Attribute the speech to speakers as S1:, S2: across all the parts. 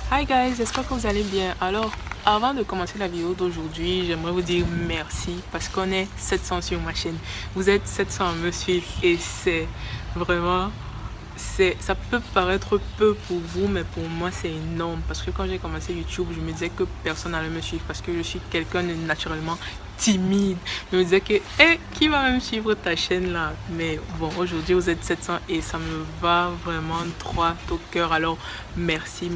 S1: Hi guys, j'espère que vous allez bien. Alors, avant de commencer la vidéo d'aujourd'hui, j'aimerais vous dire merci parce qu'on est 700 sur ma chaîne. Vous êtes 700 à me suivre et c'est vraiment, ça peut paraître peu pour vous, mais pour moi c'est énorme parce que quand j'ai commencé YouTube, je me disais que personne n'allait me suivre parce que je suis quelqu'un de naturellement timide. Je me disais que, qui va même suivre ta chaîne là? Mais bon, aujourd'hui vous êtes 700 et ça me va vraiment droit au cœur. Alors merci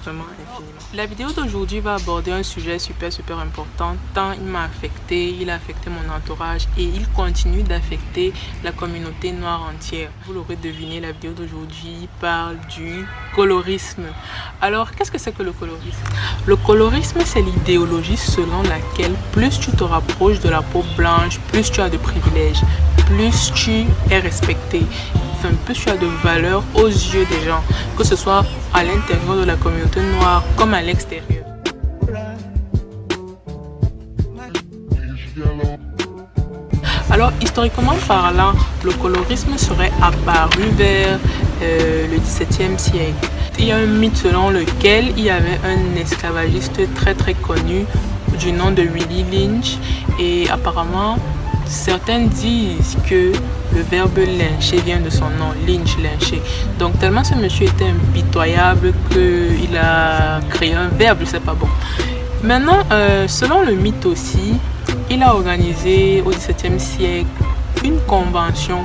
S1: vraiment infiniment. La vidéo d'aujourd'hui va aborder un sujet super important tant il m'a affecté, il a affecté mon entourage et il continue d'affecter la communauté noire entière. Vous l'aurez deviné, la vidéo d'aujourd'hui parle du colorisme. Alors qu'est-ce que c'est que le colorisme? Le colorisme, c'est l'idéologie selon laquelle plus tu te rapproches de la peau blanche, plus tu as de privilèges, plus tu es respecté, enfin plus tu as de valeur aux yeux des gens, que ce soit à l'intérieur de la communauté noire comme à l'extérieur. Alors, historiquement parlant, le colorisme serait apparu vers le XVIIe siècle. Il y a un mythe selon lequel il y avait un esclavagiste très connu du nom de Willie Lynch et apparemment certains disent que le verbe lyncher vient de son nom, lynch, lyncher. Donc tellement ce monsieur était impitoyable qu'il a créé un verbe, je sais pas bon. Maintenant, selon le mythe aussi, il a organisé au XVIIe siècle une convention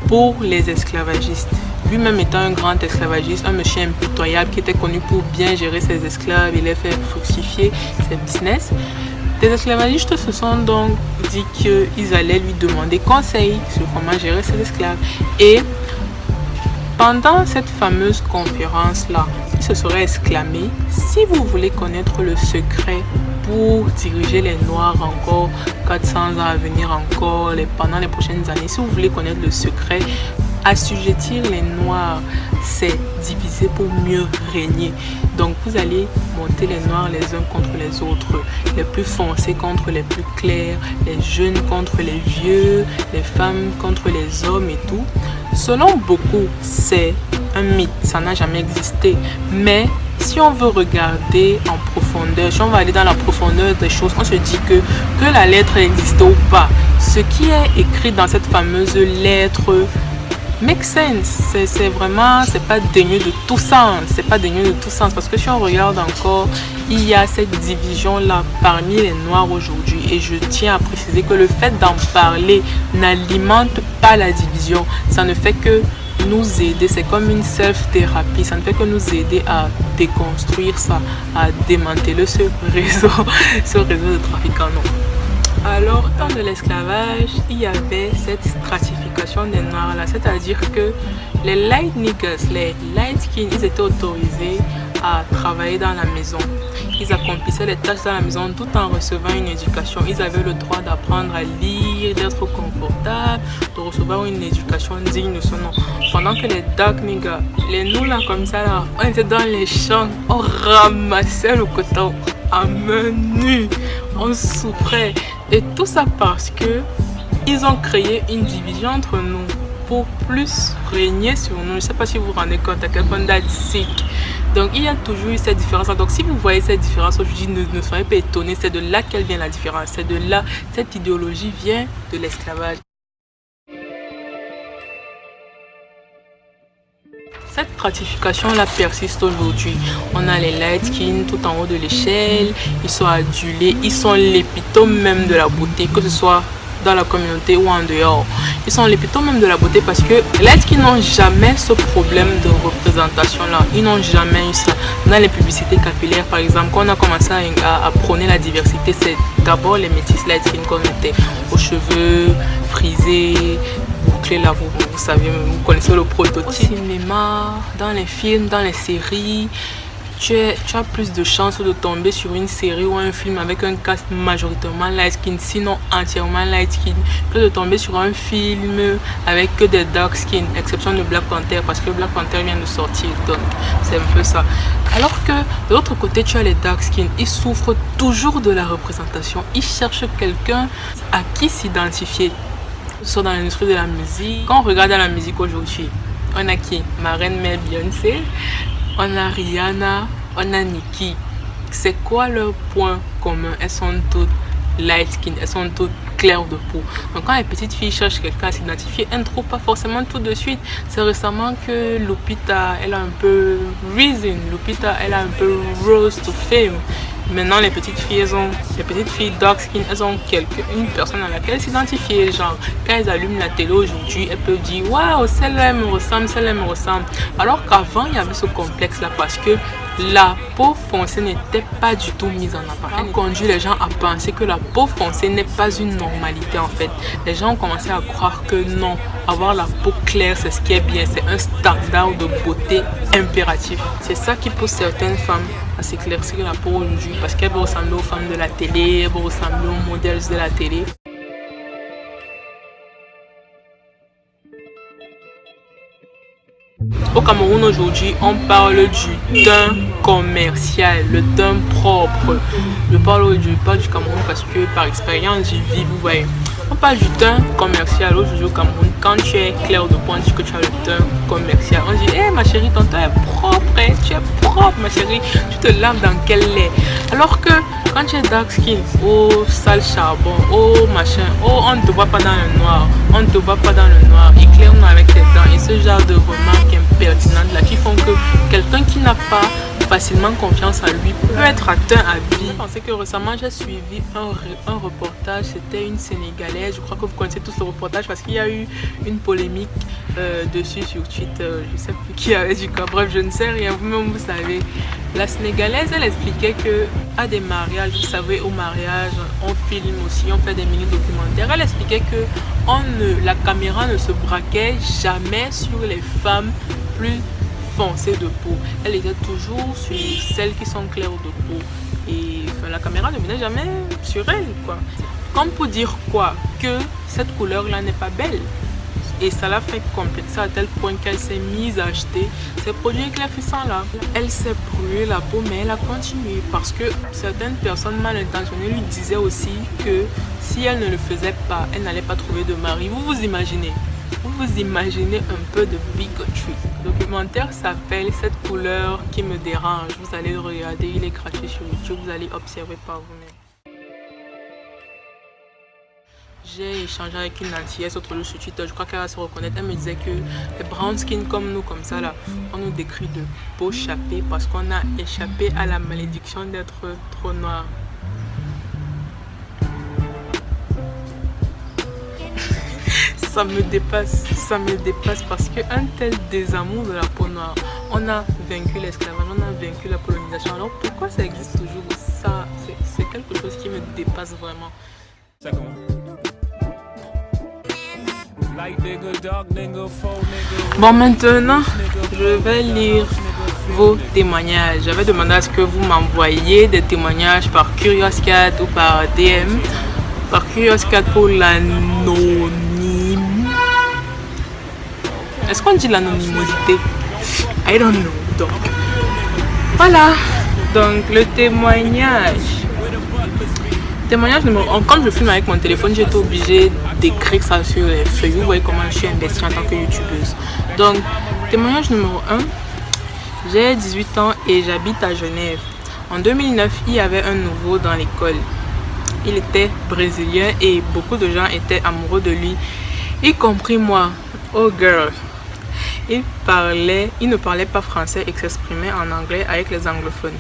S1: pour les esclavagistes. Lui-même étant un grand esclavagiste, un monsieur impitoyable qui était connu pour bien gérer ses esclaves et les faire fructifier ses business. Les esclavagistes se sont donc dit qu'ils allaient lui demander conseil sur comment gérer ses esclaves. Et pendant cette fameuse conférence-là, il se serait exclamé: si vous voulez connaître le secret pour diriger les Noirs encore 400 ans à venir encore, pendant les prochaines années, si vous voulez connaître le secret, assujettir les Noirs, c'est diviser pour mieux régner. Donc vous allez monter les Noirs les uns contre les autres, les plus foncés contre les plus clairs, les jeunes contre les vieux, les femmes contre les hommes et tout. Selon beaucoup, c'est un mythe, ça n'a jamais existé. Mais si on veut regarder en profondeur, si on va aller dans la profondeur des choses, on se dit que la lettre existe ou pas, ce qui est écrit dans cette fameuse lettre make sense, c'est vraiment, c'est pas dénué de tout sens, parce que si on regarde encore, il y a cette division là parmi les Noirs aujourd'hui et je tiens à préciser que le fait d'en parler n'alimente pas la division, ça ne fait que nous aider, c'est comme une self-thérapie, ça ne fait que nous aider à déconstruire ça, à démanteler ce réseau de trafiquants. Non. Alors, au temps de l'esclavage, il y avait cette stratification des Noirs là, c'est-à-dire que les light niggas, les light skins, ils étaient autorisés à travailler dans la maison. Ils accomplissaient les tâches dans la maison tout en recevant une éducation. Ils avaient le droit d'apprendre à lire, d'être confortables, de recevoir une éducation digne de son nom. Pendant que les dark niggas, les nous là comme ça là, on était dans les champs, on ramassait le coton à main nue, on souffrait. Et tout ça parce que ils ont créé une division entre nous pour plus régner sur nous. Je ne sais pas si vous vous rendez compte à quel point d'être sick. Donc il y a toujours eu cette différence. Donc si vous voyez cette différence aujourd'hui, ne soyez pas étonnés. C'est de là qu'elle vient la différence. C'est de là, cette idéologie vient de l'esclavage. Cette stratification-là persiste aujourd'hui. On a les light skins tout en haut de l'échelle. Ils sont adulés. Ils sont l'épitome même de la beauté, que ce soit dans la communauté ou en dehors. Ils sont l'épitome même de la beauté parce que les light skins n'ont jamais ce problème de représentation-là. Ils n'ont jamais eu ça. Dans les publicités capillaires, par exemple, quand on a commencé à prôner la diversité, c'est d'abord les métis light skins qu'on mettait aux cheveux frisés, là, vous savez, vous connaissez le prototype. Au cinéma, dans les films, dans les séries, tu as plus de chances de tomber sur une série ou un film avec un cast majoritairement light skin, sinon entièrement light skin, que de tomber sur un film avec que des dark skin, exception de Black Panther, parce que Black Panther vient de sortir, donc c'est un peu ça. Alors que de l'autre côté, tu as les dark skin, ils souffrent toujours de la représentation, ils cherchent quelqu'un à qui s'identifier. Soit dans l'industrie de la musique. Quand on regarde la musique aujourd'hui, on a qui? Ma reine mère Beyoncé, on a Rihanna, On a Nicki. C'est quoi leur point commun? Elles sont toutes light skin, elles sont toutes claires de peau. Donc quand les petites filles cherchent quelqu'un à s'identifier, elles ne trouvent pas forcément tout de suite. C'est récemment que Lupita, elle a un peu Reason, Lupita, elle a un peu Rose to Fame. Maintenant les petites filles dark skin, elles ont une personne à laquelle s'identifier. Genre quand elles allument la télé aujourd'hui, elles peuvent dire waouh, celle-là me ressemble, celle-là me ressemble. Alors qu'avant il y avait ce complexe là parce que la peau foncée n'était pas du tout mise en avant. Elle conduit les gens à penser que la peau foncée n'est pas une normalité en fait. Les gens ont commencé à croire que non, avoir la peau claire c'est ce qui est bien, c'est un standard de beauté impératif. C'est ça qui pousse certaines femmes à s'éclaircir la peau aujourd'hui parce qu'elles veulent ressembler aux femmes de la télé, elles veulent ressembler aux modèles de la télé. Au Cameroun aujourd'hui, on parle du teint commercial, le teint propre. Je parle du Cameroun parce que par expérience, j'y vis, vous voyez. On parle du teint commercial aujourd'hui au Cameroun. Quand tu es clair de peau, on dit que tu as le teint commercial. On dit, hé ma chérie, ton teint est propre, hein? Tu es propre ma chérie, tu te laves dans quel lait? Alors que quand tu es dark skin, oh sale charbon, oh machin, oh on ne te voit pas dans le noir, on ne te voit pas dans le noir, éclaire-nous avec tes dents et ce genre de remarques impertinentes là qui font que quelqu'un qui n'a pas facilement confiance en lui peut être atteint à vie. Je pensais que récemment j'ai suivi un reportage, c'était une Sénégalaise, je crois que vous connaissez tous le reportage parce qu'il y a eu une polémique dessus sur Twitter, je sais plus qui avait dit quoi, bref je ne sais rien, vous-même vous savez. La Sénégalaise elle expliquait que à des mariages, vous savez au mariage on filme aussi, on fait des mini-documentaires, elle expliquait que la caméra ne se braquait jamais sur les femmes plus foncées de peau, elle était toujours sur celles qui sont claires de peau et enfin, la caméra ne venait jamais sur elle quoi. Comme pour dire quoi? Que cette couleur là n'est pas belle. Et ça l'a fait complexer à tel point qu'elle s'est mise à acheter ces produits éclaircissants là. Elle s'est brûlée la peau mais elle a continué parce que certaines personnes mal intentionnées lui disaient aussi que si elle ne le faisait pas, elle n'allait pas trouver de mari. Vous imaginez un peu de bigotry. Le documentaire s'appelle Cette couleur qui me dérange. Vous allez le regarder, il est gratuit sur YouTube, vous allez observer par vous-même. J'ai échangé avec une Antillaise autre jour sur Twitter, je crois qu'elle va se reconnaître. Elle me disait que les brown skin comme nous, comme ça là, on nous décrit de peau chapée parce qu'on a échappé à la malédiction d'être trop noir. Ça me dépasse parce qu'un tel désamour de la peau noire, on a vaincu l'esclavage, on a vaincu la colonisation. Alors pourquoi ça existe toujours? Ça, c'est quelque chose qui me dépasse vraiment. Bon, maintenant, je vais lire vos témoignages. J'avais demandé à ce que vous m'envoyiez des témoignages par Curious Cat ou par DM. Par Curious Cat pour l'anonyme. Est-ce qu'on dit l'anonymosité? I don't know. Donc, voilà. Donc, le témoignage. Témoignage numéro 1. Quand je filme avec mon téléphone, j'ai été obligée d'écrire ça sur les feuilles. Vous voyez comment je suis investie en tant que youtubeuse. Donc, témoignage numéro 1. J'ai 18 ans et j'habite à Genève. En 2009, il y avait un nouveau dans l'école. Il était brésilien et beaucoup de gens étaient amoureux de lui, y compris moi. Oh girl. Il ne parlait pas français et s'exprimait en anglais avec les anglophones.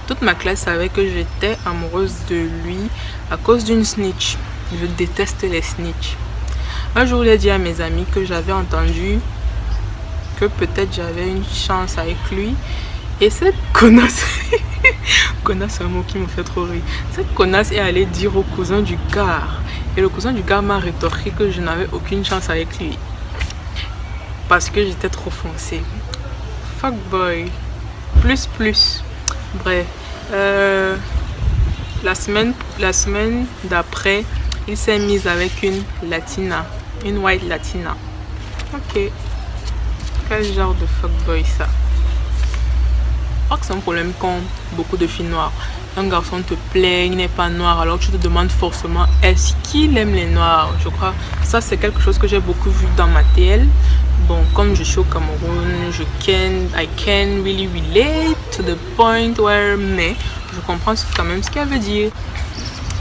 S1: Toute ma classe savait que j'étais amoureuse de lui à cause d'une snitch. Je déteste les snitch. Un jour, j'ai dit à mes amis que j'avais entendu que peut-être j'avais une chance avec lui. Et cette connasse, connasse c'est un mot qui me fait trop rire. Cette connasse est allée dire au cousin du gars. Et le cousin du gars m'a rétorqué que je n'avais aucune chance avec lui. Parce que j'étais trop foncée. Fuck boy. Plus. Bref. La semaine d'après, il s'est mis avec une latina. Une white latina. Ok. Quel genre de fuckboy ça? crois que c'est un problème qu'ont beaucoup de filles noires. Un garçon te plaît, il n'est pas noir, alors tu te demandes forcément est-ce qu'il aime les noirs. Je crois que ça c'est quelque chose que j'ai beaucoup vu dans ma TL. Bon, comme je suis au Cameroun, I can really relate to the point where, mais je comprends quand même ce qu'elle veut dire.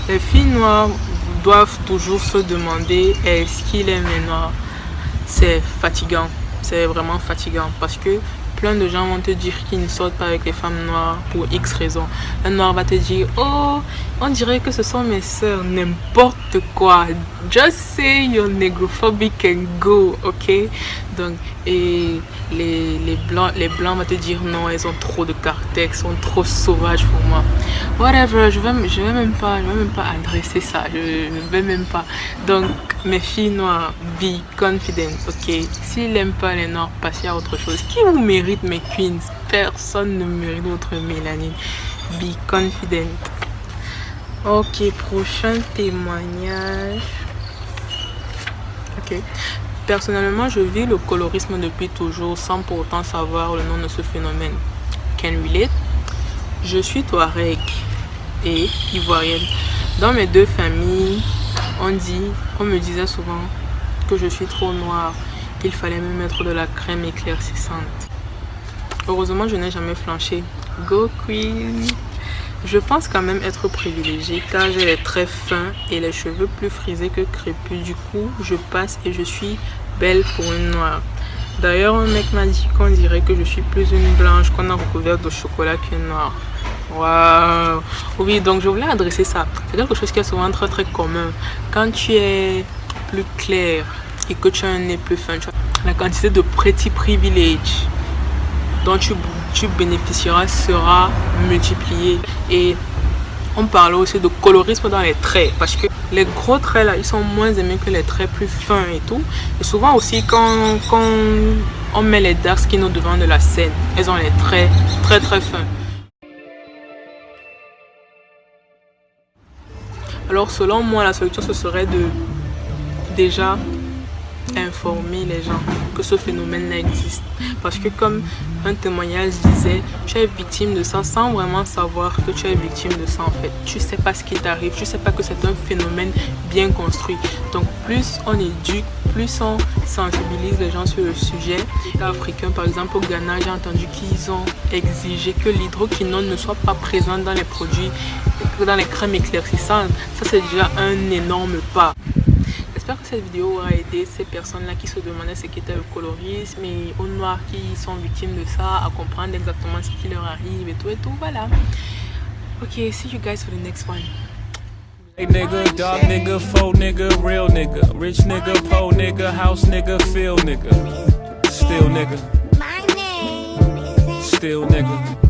S1: Les filles noires doivent toujours se demander est-ce qu'il aime les noirs. C'est fatigant, c'est vraiment fatigant parce que plein de gens vont te dire qu'ils ne sortent pas avec les femmes noires pour X raisons. Un noir va te dire oh, on dirait que ce sont mes sœurs, n'importe quoi. Just say you're negrophobic and go, ok? Donc, et les blancs vont te dire non, elles ont trop de caractère, elles sont trop sauvages pour moi. Whatever, je vais même pas adresser ça, je vais même pas. Donc, mes filles noires, be confident, ok? S'ils n'aiment pas les noirs, passez à autre chose. Qui vous mérite, mes queens? Personne ne mérite votre mélanine. Be confident. Ok, prochain témoignage. Ok. Personnellement, je vis le colorisme depuis toujours sans pour autant savoir le nom de ce phénomène. Can relate? Je suis touareg et ivoirienne. Dans mes deux familles, on me disait souvent que je suis trop noire, qu'il fallait me mettre de la crème éclaircissante. Heureusement, je n'ai jamais flanché. Go queen! Je pense quand même être privilégiée car j'ai les traits fins et les cheveux plus frisés que crépus. Du coup, je passe et je suis belle pour une noire. D'ailleurs, un mec m'a dit qu'on dirait que je suis plus une blanche qu'on a recouverte de chocolat qu'une noire. Waouh! Oui, donc je voulais adresser ça. C'est quelque chose qui est souvent très très commun. Quand tu es plus clair et que tu as un nez plus fin, tu as la quantité de pretty privilege dont tu bénéficieras sera multipliée. Et on parle aussi de colorisme dans les traits parce que les gros traits là ils sont moins aimés que les traits plus fins et tout. Et souvent aussi quand on met les dark skin au devant de la scène, elles ont les traits très très fins. Alors selon moi la solution ce serait de déjà informer les gens que ce phénomène existe, parce que comme un témoignage disait, tu es victime de ça sans vraiment savoir que tu es victime de ça. En fait tu sais pas ce qui t'arrive, tu sais pas que c'est un phénomène bien construit. Donc plus on éduque, plus on sensibilise les gens sur le sujet. Les Africains par exemple au Ghana, j'ai entendu qu'ils ont exigé que l'hydroquinone ne soit pas présente dans les produits, dans les crèmes éclaircissantes. Ça c'est déjà un énorme pas. J'espère que cette vidéo aura aidé ces personnes-là qui se demandaient ce qu'était le colorisme et aux noirs qui sont victimes de ça à comprendre exactement ce qui leur arrive et tout, voilà. Ok, see you guys for the next one.
S2: Hey nigga, dog nigga, faux nigga, real nigga, rich nigga, poor nigga, house nigga, feel nigga, still nigga, still nigga.